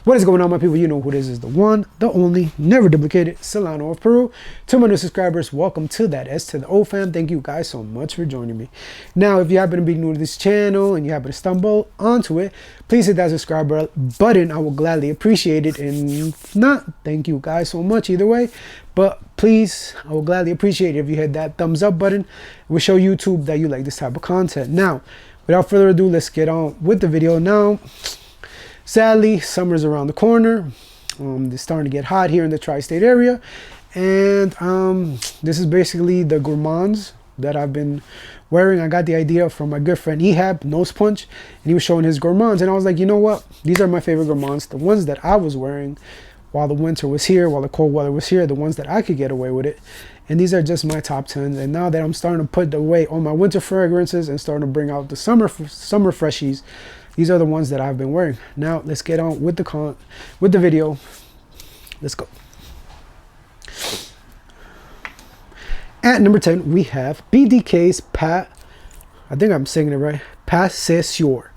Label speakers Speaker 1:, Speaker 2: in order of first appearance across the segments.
Speaker 1: What is going on, my people? You know who this is, the one, the only, never duplicated Solano of Peru. To my new subscribers, welcome to that S to the O fam. Thank you guys so much for joining me. Now, if you happen to be new to this channel and you happen to stumble onto it, please hit that subscribe button. I will gladly appreciate it. And if not, thank you guys so much either way. But please, I will gladly appreciate it if you hit that thumbs up button. It will show YouTube that you like this type of content. Now, without further ado, let's get on with the video now. Sadly, summer's around the corner. It's starting to get hot here in the tri-state area. And this is basically the gourmands that I've been wearing. I got the idea from my good friend Ehab, Nose Punch, and he was showing his gourmands. And I was like, you know what? These are my favorite gourmands. The ones that I was wearing while the winter was here, while the cold weather was here, the ones that I could get away with it. And these are just my top 10s. And now that I'm starting to put the weight on my winter fragrances and starting to bring out the summer freshies, these are the ones that I've been wearing. Now let's get on with the video. Let's go. At number 10, we have BDK's I think I'm saying it right. Passeur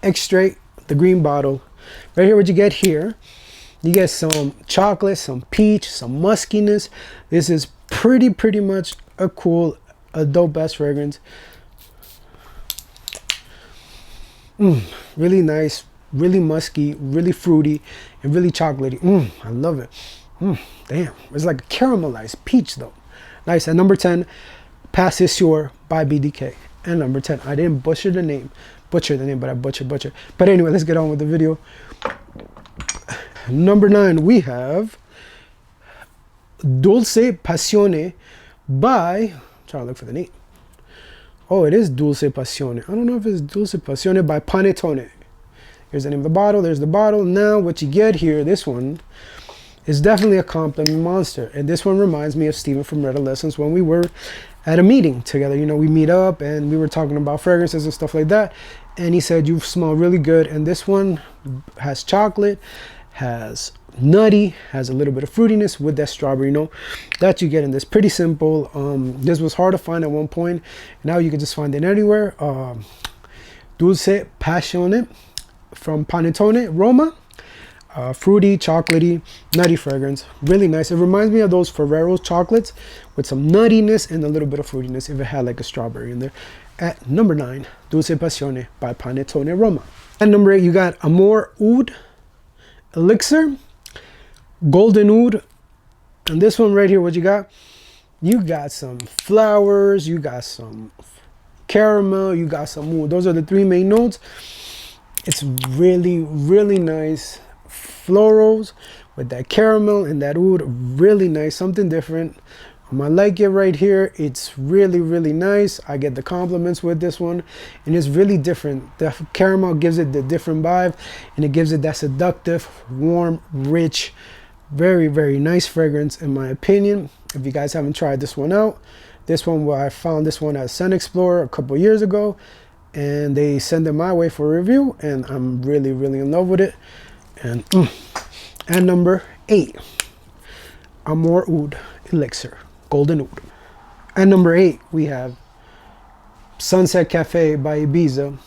Speaker 1: Extrait, the green bottle. Right here, what you get here, you get some chocolate, some peach, some muskiness. This is pretty much a cool, dope ass fragrance. Really nice, really musky, really fruity, and really chocolatey. I love it. Damn, it's like a caramelized peach though. Nice. At number 10, Passeur by BDK. And number 10, I didn't butcher the name, but I butcher. But anyway, let's get on with the video. Number 9, we have Dulce Passione by, I'm trying to look for the name. Oh, it is Dulce Passione. I don't know if it's Dulce Passione by Panettone. Here's the name of the bottle. There's the bottle. Now, what you get here, this one is definitely a compliment monster. And this one reminds me of Steven from Red Lessons when we were at a meeting together. You know, we meet up and we were talking about fragrances and stuff like that. And he said, you smell really good. And this one has chocolate, has nutty, has a little bit of fruitiness with that strawberry note that you get in this. Pretty simple. This was hard to find at one point. Now you can just find it anywhere. Dulce Passione from Panettone, Roma. Fruity, chocolatey, nutty fragrance. Really nice. It reminds me of those Ferrero's chocolates with some nuttiness and a little bit of fruitiness if it had like a strawberry in there. At number 9, Dulce Passione by Panettone, Roma. At number 8, you got Amor Oud Elixir, Golden Oud. And this one right here, what you got? You got some flowers, you got some caramel, you got some oud. Those are the 3 main notes. It's really nice florals with that caramel and that oud. Really nice, something different. I like it right here. It's really nice. I get the compliments with this one, and it's really different. The caramel gives it the different vibe, and it gives it that seductive, warm, rich, very nice fragrance in my opinion. If you guys haven't tried this one out, I found this one at Scent Explorer a couple years ago, and they sent it my way for a review, and I'm really in love with it. And at number 8, Amor Oud Elixir, Golden Oud. At number 8, we have Sunset Cafe by Ibiza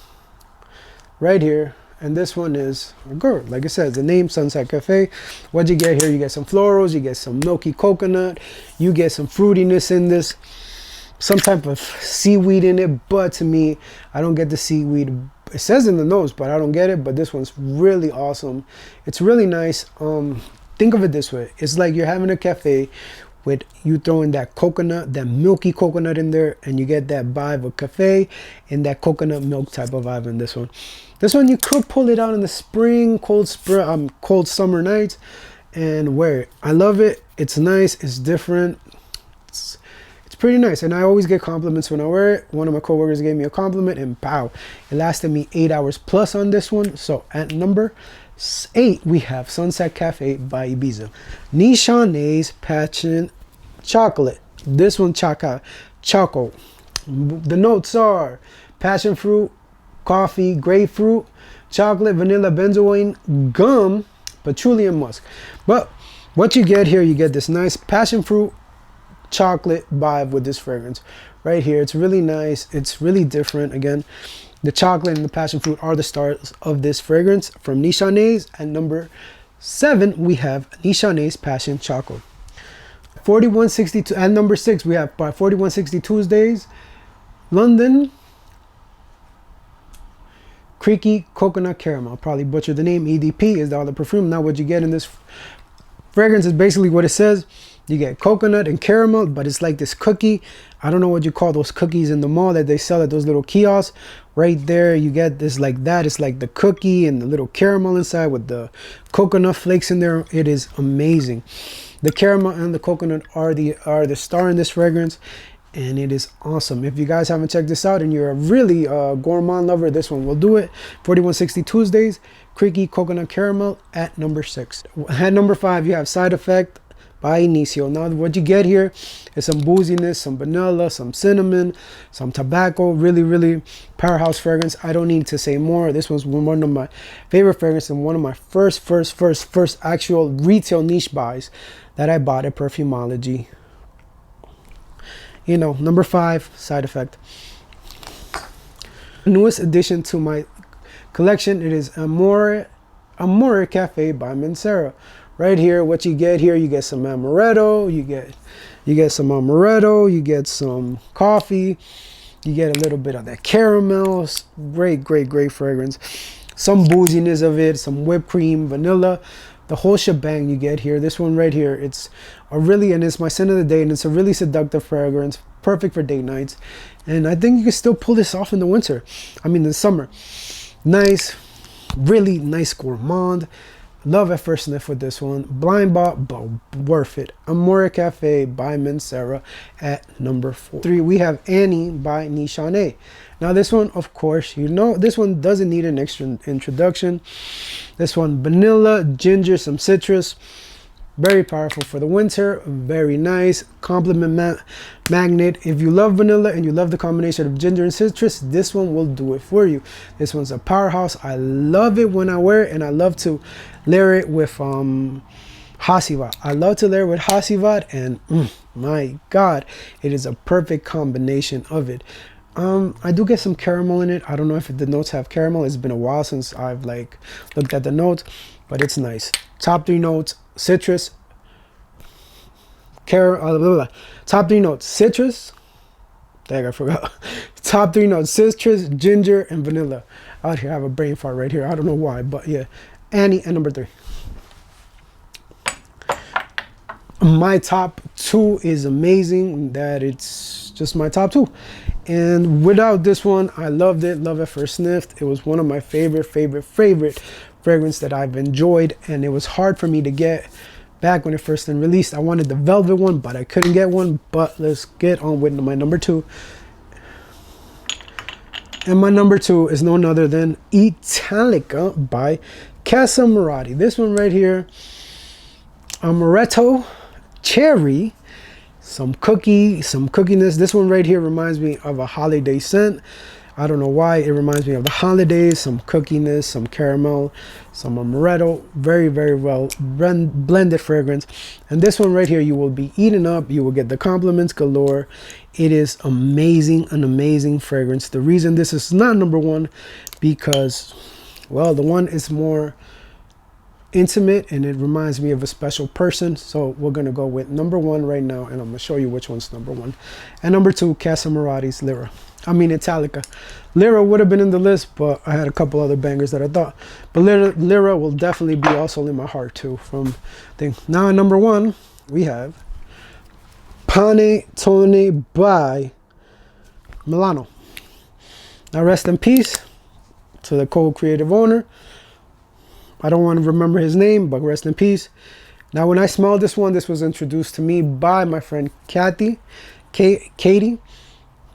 Speaker 1: right here. And this one is good. Like I said, the name Sunset Cafe. What you get here, you get some florals, you get some milky coconut, you get some fruitiness in this, some type of seaweed in it. But to me, I don't get the seaweed. It says in the nose, but I don't get it. But this one's really awesome. It's really nice. Think of it this way. It's like you're having a cafe with you throwing that coconut, that milky coconut in there, and you get that vibe of cafe and that coconut milk type of vibe in this one. This one you could pull it out in the spring, cold summer nights and wear it. I love it. It's nice. It's different. It's pretty nice, and I always get compliments when I wear it. One of my coworkers gave me a compliment, and pow, it lasted me 8 hours plus on this one. So at number 8, we have Sunset Cafe by Ibiza. Nishane's Passion Chocolate. This one, Choco. The notes are passion fruit, coffee, grapefruit, chocolate, vanilla, benzoin, gum, patchouli, and musk. But what you get here, you get this nice passion fruit, chocolate vibe with this fragrance right here. It's really nice. It's really different. Again, The chocolate and the passion fruit are the stars of this fragrance from Nichané's. At number 7, we have Nichané's Passion Chocolate. 4162. At number 6, we have by 4160 Tuesdays, London Creaky Coconut Caramel. Probably butchered the name. EDP is the other perfume. Now what you get in this fragrance is basically what it says. You get coconut and caramel, but it's like this cookie. I don't know what you call those cookies in the mall that they sell at those little kiosks. Right there, you get this like that. It's like the cookie and the little caramel inside with the coconut flakes in there. It is amazing. The caramel and the coconut are the star in this fragrance, and it is awesome. If you guys haven't checked this out and you're a really gourmand lover, this one will do it. 4160 Tuesdays, Creaky Coconut Caramel at number 6. At number 5, you have Side Effect by Inicio. Now what you get here is some booziness, some vanilla, some cinnamon, some tobacco. Really powerhouse fragrance. I don't need to say more. This was one of my favorite fragrances and one of my first actual retail niche buys that I bought at Perfumology. You know, number 5, Side Effect. Newest addition to my collection, it is Amore Cafe by Mancera. Right here, what you get here, you get some amaretto, you get some amaretto, you get some coffee, you get a little bit of that caramel. Great fragrance. Some booziness of it, some whipped cream, vanilla, the whole shebang you get here. This one right here, it's it's my scent of the day, and it's a really seductive fragrance, perfect for date nights. And I think you can still pull this off in the winter. I mean, the summer. Nice, really nice gourmand. Love at first sniff with this one. Blind bought, but worth it. Amore Cafe by Mancera at number 4. 3, we have Annie by Nichané. Now this one, of course, you know, this one doesn't need an extra introduction. This one, vanilla, ginger, some citrus. Very powerful for the winter. Very nice. Compliment magnet. If you love vanilla and you love the combination of ginger and citrus, this one will do it for you. This one's a powerhouse. I love it when I wear it, and I love to layer it with Hasivat. I love to layer it with Hasivat, and my God, it is a perfect combination of it. I do get some caramel in it. I don't know if the notes have caramel. It's been a while since I've looked at the notes, but it's nice. Top 3 notes: citrus, top 3 notes: citrus. Dang, I forgot. Top 3 notes: citrus, ginger, and vanilla. Out here, I have a brain fart right here. I don't know why, but yeah. Annie at number 3. My top 2 is amazing. That it's just my top 2. And without this one, I loved it. Love at first sniff. It was one of my favorite fragrance that I've enjoyed, and it was hard for me to get back when it first been released. I wanted the velvet one, but I couldn't get one. But let's get on with my number 2. And my number 2 is none other than Italica by Casa Marati. This one right here, amaretto, cherry, some cookiness. This one right here reminds me of a holiday scent. I don't know why. It reminds me of the holidays. Some cookiness, some caramel, some amaretto. Very well blended fragrance. And this one right here, you will be eating up. You will get the compliments galore. It is amazing, an amazing fragrance. The reason this is not number 1, because, well, the one is more intimate and it reminds me of a special person. So we're gonna go with number 1 right now, and I'm gonna show you which one's number 1. And number 2, Casa Marati's Italica. Lyra would have been in the list, but I had a couple other bangers that I thought. But Lyra will definitely be also in my heart too. Now at number 1, we have Panettone by Milano. Now rest in peace to the co-creative owner. I don't want to remember his name, but rest in peace. Now when I smelled this one, this was introduced to me by my friend Katie.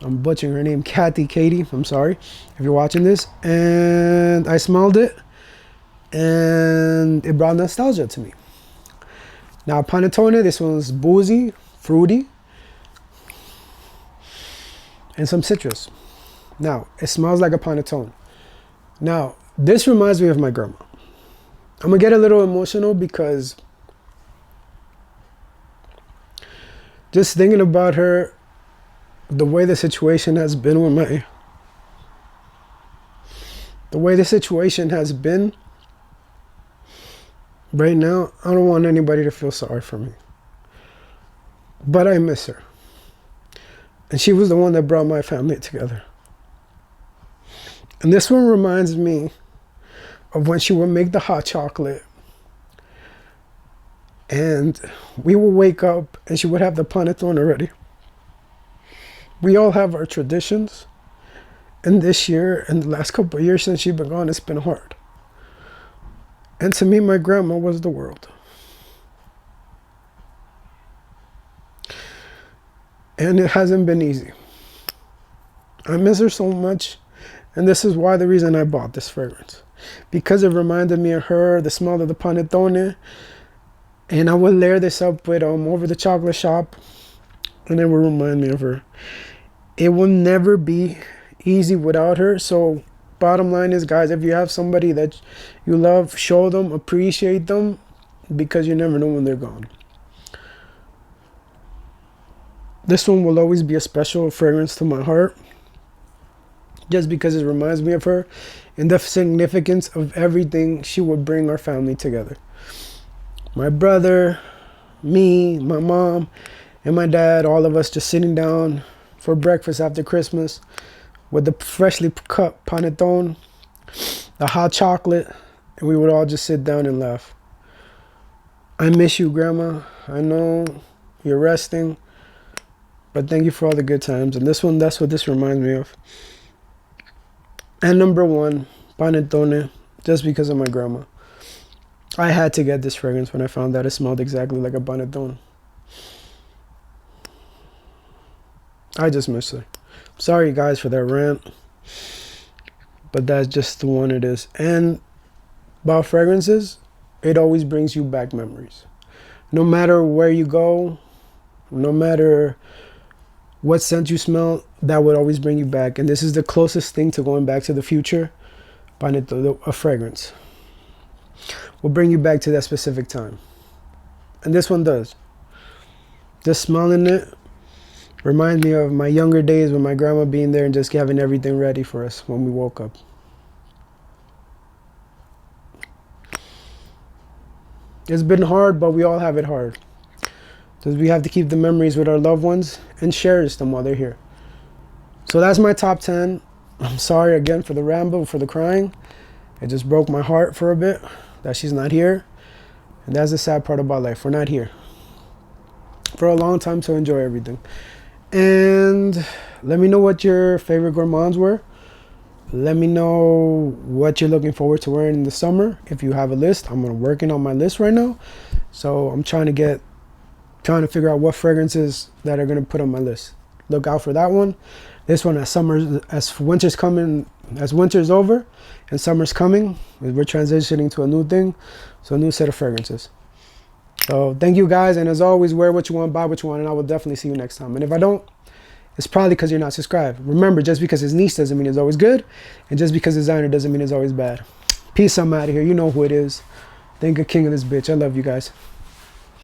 Speaker 1: I'm butchering her name, Katie. I'm sorry if you're watching this. And I smelled it, and it brought nostalgia to me. Now Panettone, this one's boozy, fruity, and some citrus. Now it smells like a panettone. Now this reminds me of my grandma. I'm gonna get a little emotional because just thinking about her, the way the situation has been with The way the situation has been right now, I don't want anybody to feel sorry for me. But I miss her. And she was the one that brought my family together. And this one reminds me of when she would make the hot chocolate. And we would wake up and she would have the panettone already. We all have our traditions. And this year, and the last couple of years since she's been gone, it's been hard. And to me, my grandma was the world. And it hasn't been easy. I miss her so much. And this is why the reason I bought this fragrance. Because it reminded me of her, the smell of the panettone. And I would layer this up with over the chocolate shop. And it would remind me of her. It will never be easy without her. So bottom line is, guys, if you have somebody that you love, show them, appreciate them, because you never know when they're gone. This one will always be a special fragrance to my heart, just because it reminds me of her and the significance of everything she would bring our family together. My brother, me, my mom, and my dad, all of us just sitting down for breakfast after Christmas with the freshly cut panettone, the hot chocolate, and we would all just sit down and laugh. I miss you, Grandma. I know you're resting, but thank you for all the good times. And this one, that's what this reminds me of. And number one, panettone, just because of my grandma. I had to get this fragrance when I found that it smelled exactly like a panettone. I just miss her. Sorry, guys, for that rant, but that's just the one it is. And about fragrances, it always brings you back memories. No matter where you go, no matter what scent you smell, that would always bring you back. And this is the closest thing to going back to the future. A fragrance will bring you back to that specific time. And this one does. Just smelling it reminds me of my younger days with my grandma being there and just having everything ready for us when we woke up. It's been hard, but we all have it hard. Because we have to keep the memories with our loved ones and cherish them while they're here. So that's my top 10. I'm sorry again for the ramble, for the crying. It just broke my heart for a bit that she's not here. And that's the sad part about life. We're not here for a long time to enjoy everything. And let me know what your favorite gourmands were. Let me know what you're looking forward to wearing in the summer. If you have a list, I'm working on my list right now. So I'm trying to figure out what fragrances that are going to put on my list. Look out for that one. This one, as winter's over and summer's coming, we're transitioning to a new thing. So a new set of fragrances. So thank you, guys. And as always, wear what you want, buy what you want, and I will definitely see you next time. And if I don't, it's probably because you're not subscribed. Remember, just because it's niche doesn't mean it's always good. And just because it's designer doesn't mean it's always bad. Peace, I'm out of here. You know who it is. Thank you, king of this bitch. I love you guys.